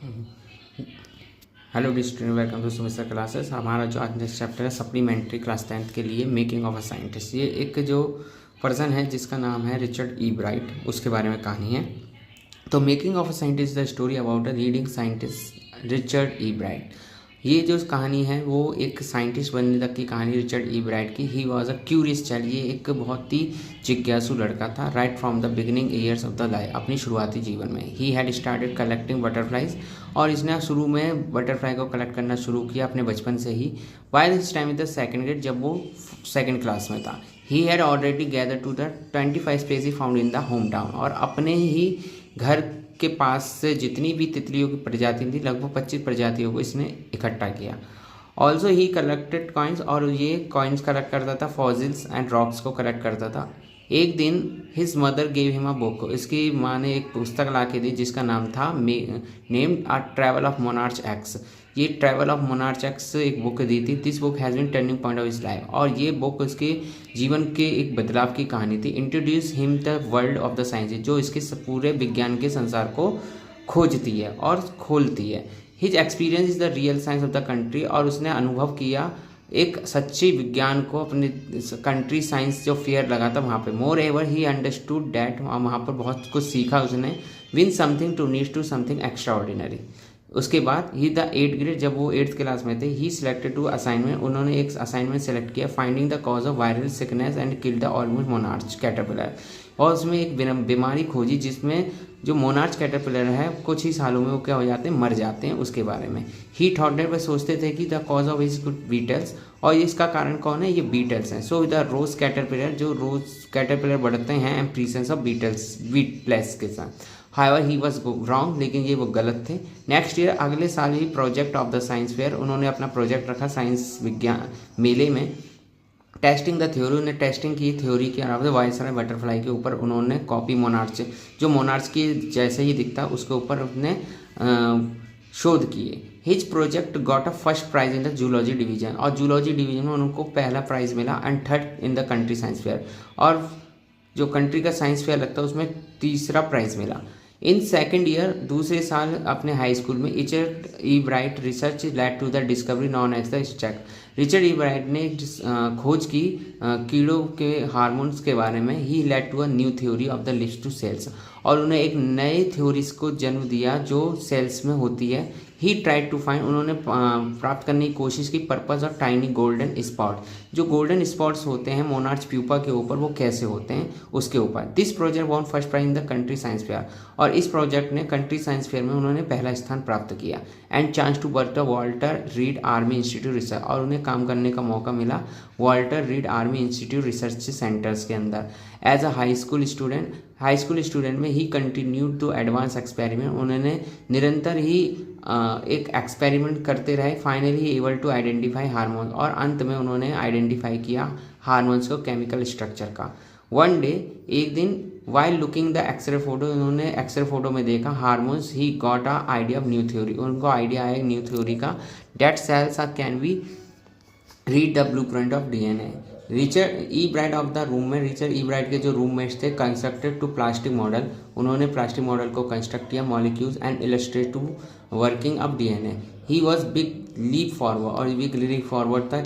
Hello dear student, welcome to semester classes. हमारा जो आज नेक्स्ट चैप्टर है सप्लीमेंट्री क्लास 10th के लिए मेकिंग ऑफ अ साइंटिस्ट। ये एक जो पर्सन है जिसका नाम है रिचर्ड ई ब्राइट, उसके बारे में कहानी है। तो making of a scientist the story about a leading scientist Richard E bright. ये जो कहानी है वो एक साइंटिस्ट बनने तक की कहानी रिचर्ड ई ब्राइट की। He was a curious child. ये एक बहुत ही जिज्ञासु लड़का था right from the beginning years of the life. अपनी शुरुआती जीवन में he had started collecting butterflies, और इसने शुरू में बटरफ्लाई को कलेक्ट करना शुरू किया अपने बचपन से ही। By this time in the second grade, जब वो सेकेंड क्लास में था। He had already gather to the 25 species found in the home town, और अपने ही घर के पास से जितनी भी तितलियों की प्रजाति थी लगभग 25 प्रजातियों को इसने इकट्ठा किया। ऑल्सो ही कलेक्टेड कॉइन्स, और ये कॉइन्स कलेक्ट करता था, फॉजिल्स एंड रॉक्स को कलेक्ट करता था। एक दिन his mother gave him a book, इसकी माँ ने एक पुस्तक ला के दी जिसका नाम था named a travel of monarch X. ये ट्रैवल ऑफ मोनार्च एक्स एक बुक दी थी। This book has been turning point of his life, और ये बुक उसके जीवन के एक बदलाव की कहानी थी। Introduce him the world of the science, जो इसके पूरे विज्ञान के संसार को खोजती है और खोलती है। His experience is the real science of the country, और उसने अनुभव किया एक सच्ची विज्ञान को अपने कंट्री साइंस जो फेयर लगा था वहाँ पे। मोर एवर ही अंडरस्टूड डैट, वहाँ पर बहुत कुछ सीखा उसने। Win something to need to something extraordinary. उसके बाद ही द 8th ग्रेड, जब वो 8th क्लास में थे, ही सिलेक्टेड टू असाइनमेंट, उन्होंने एक असाइनमेंट सेलेक्ट किया, finding the cause of viral sickness and kill the almost monarch caterpillar. और उसमें एक बीमारी खोजी जिसमें जो मोनार्च कैटरपिलर है कुछ ही सालों में वो क्या हो जाते हैं, मर जाते हैं। उसके बारे में ही थॉट दैट, वह सोचते थे कि the cause of is good beetles, और इसका कारण कौन है, ये बीटल्स हैं। सो द रोज कैटरपिलर, जो रोज कैटरपिलर बढ़ते हैं एंड प्रीसेंस ऑफ बीटल्स बीटलेस के साथ। हाइवर ही वॉज रॉन्ग, लेकिन ये वो गलत थे। नेक्स्ट ईयर, अगले साल ही project of the science fair, उन्होंने अपना प्रोजेक्ट रखा साइंस विज्ञान मेले में। टेस्टिंग द थ्योरी, उन्हें टेस्टिंग की थ्योरी के अलावा वायसराय बटरफ्लाई के ऊपर उन्होंने कॉपी मोनार्च, जो मोनार्च की जैसे ही दिखता उसके ऊपर उसने शोध किए। His project got a first prize in the zoology division, और जूलॉजी डिवीजन में उनको पहला प्राइज मिला, and third in the country science fair, और जो कंट्री का साइंस फेयर लगता है उसमें तीसरा प्राइज मिला। इन सेकेंड ईयर, दूसरे साल अपने हाई स्कूल में, Richard E Bright research led to the discovery known as the stack. Richard E Bright ने खोज की कीड़ों के हार्मोन्स के बारे में। He led to a new theory of the lives to cells, और उन्हें एक नए थ्योरीज को जन्म दिया जो सेल्स में होती है। ही ट्राइड टू फाइंड, उन्होंने प्राप्त करने की कोशिश की purpose of tiny golden spot, जो गोल्डन स्पॉट्स होते हैं मोनार्च प्यूपा के ऊपर, वो कैसे होते हैं उसके ऊपर। This project won first prize in the country science fair, और इस प्रोजेक्ट ने कंट्री साइंस फेयर में उन्होंने पहला स्थान प्राप्त किया। And chance to work the Walter Reed army institute research, और उन्हें काम करने का मौका मिला Walter Reed army institute research centers के अंदर। As a high school student में ही कंटिन्यूड टू एडवांस एक्सपेरिमेंट, उन्होंने निरंतर ही एक एक्सपेरिमेंट करते रहे। Finally able to identify hormones, और अंत में उन्होंने आइडेंटिफाई किया हार्मोन्स को केमिकल स्ट्रक्चर का। वन डे, एक दिन, while looking the x ray photo, उन्होंने एक्सरे फोटो में देखा hormones. He got a idea of new theory, उनको आइडिया आया न्यू थ्योरी का। That cells can be read the blueprint of DNA. Richard E Bright of the roommate, Richard E Bright के जो roommates थे, constructed two plastic model, उन्होंने plastic model को construct किया, molecules and illustrate to working of DNA. He was big leap forward, और big leap forward था।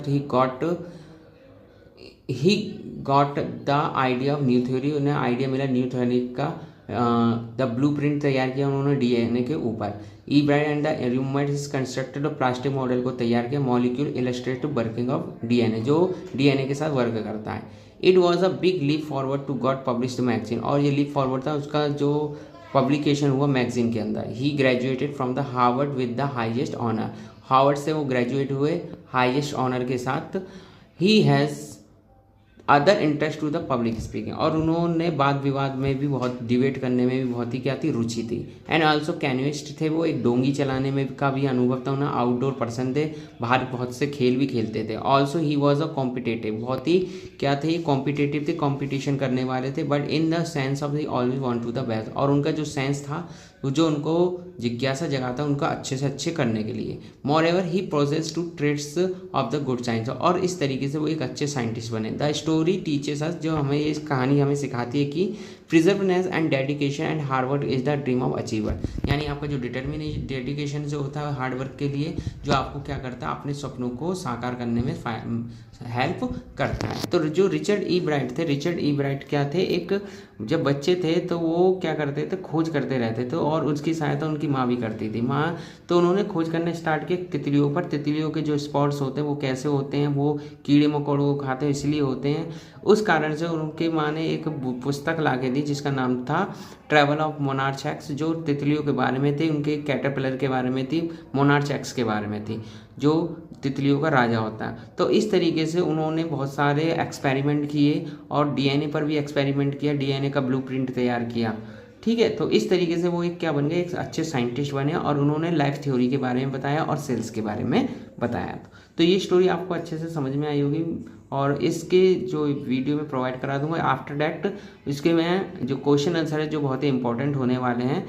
He got the idea of new theory, उन्हें idea मिला new theory का। The blueprint तैयार किया उन्होंने डीएनए के ऊपर। ई bright and the roommates constructed plastic model को तैयार किया, molecule illustrative working of DNA, जो डीएनए के साथ वर्क करता है। It was a big leap forward to got published magazine, और ये लीप फॉरवर्ड था उसका जो पब्लिकेशन हुआ मैगजीन के अंदर। He graduated from the Harvard with the highest honour, Harvard से वो ग्रेजुएट हुए हाइएस्ट ऑनर के साथ। He has other interest to the public speaking, और उन्होंने वाद विवाद में भी बहुत, डिबेट करने में भी बहुत ही क्या थी, रुचि थी। एंड ऑल्सो कैनोइस्ट थे, वो एक डोंगी चलाने में का भी अनुभव था उन्हें। आउटडोर पर्सन थे, बाहर बहुत से खेल भी खेलते थे। Also he was a competitive, बहुत ही क्या थे, कॉम्पिटेटिव थे, कॉम्पिटिशन करने वाले थे। But in the sense of the always want to the best, और उनका जो सेंस था जो उनको जिज्ञासा जगाता उनका अच्छे से अच्छे करने के लिए। More ever he process to trades of the good science, और इस तरीके से वो एक अच्छे साइंटिस्ट बने। The story story teachers us, जो हमें इस कहानी हमें सिखाती है कि perseverance and dedication and hard work is the dream of achiever. यानी आपका जो डिटर्मिनेशन डेडिकेशन जो होता है हार्ड वर्क के लिए, जो आपको क्या करता है अपने सपनों को साकार करने में हेल्प करता है। तो जो रिचर्ड ई ब्राइट थे, रिचर्ड ई ब्राइट क्या थे, एक जब बच्चे थे तो वो क्या करते थे, खोज करते रहते थे और उसकी सहायता उनकी माँ भी करती थी। माँ तो उन्होंने खोज करना स्टार्ट किया तितलियों पर। तितलियों के जो स्पॉट्स होते हैं वो कैसे होते हैं, वो कीड़े मकोड़ों को खाते हैं इसलिए होते हैं। उस कारण से उनकी माँ ने एक पुस्तक ला के दी जिसका नाम था ट्रैवल ऑफ मोनार्च एक्स, जो तितलियों के बारे में थी, उनके कैटरपिलर के बारे में थी, मोनार्च एक्स के बारे में थी, जो तितलियों का राजा होता है। तो इस तरीके से उन्होंने बहुत सारे एक्सपेरिमेंट किए और डीएनए पर भी एक्सपेरिमेंट किया, डीएनए का ब्लूप्रिंट तैयार किया। ठीक है, तो इस तरीके से वो एक क्या बन गए, एक अच्छे साइंटिस्ट बने और उन्होंने लाइफ थ्योरी के बारे में बताया और सेल्स के बारे में बताया। तो ये स्टोरी आपको अच्छे से समझ में आई होगी और इसके जो वीडियो में प्रोवाइड करा दूंगा। आफ्टर दैट इसके मैं जो क्वेश्चन आंसर है जो बहुत ही इंपॉर्टेंट होने वाले हैं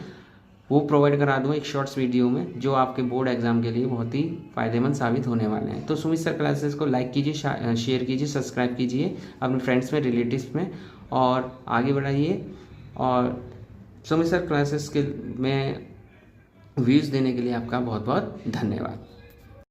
वो प्रोवाइड करा दूंगा एक शॉर्ट्स वीडियो में, जो आपके बोर्ड एग्जाम के लिए बहुत ही फायदेमंद साबित होने वाले हैं। तो सुमित सर क्लासेस को लाइक कीजिए, शेयर कीजिए, सब्सक्राइब कीजिए अपने फ्रेंड्स में, रिलेटिव्स में और आगे बढ़ाइए। और सुमित सर क्लासेस के में व्यूज़ देने के लिए आपका बहुत बहुत धन्यवाद।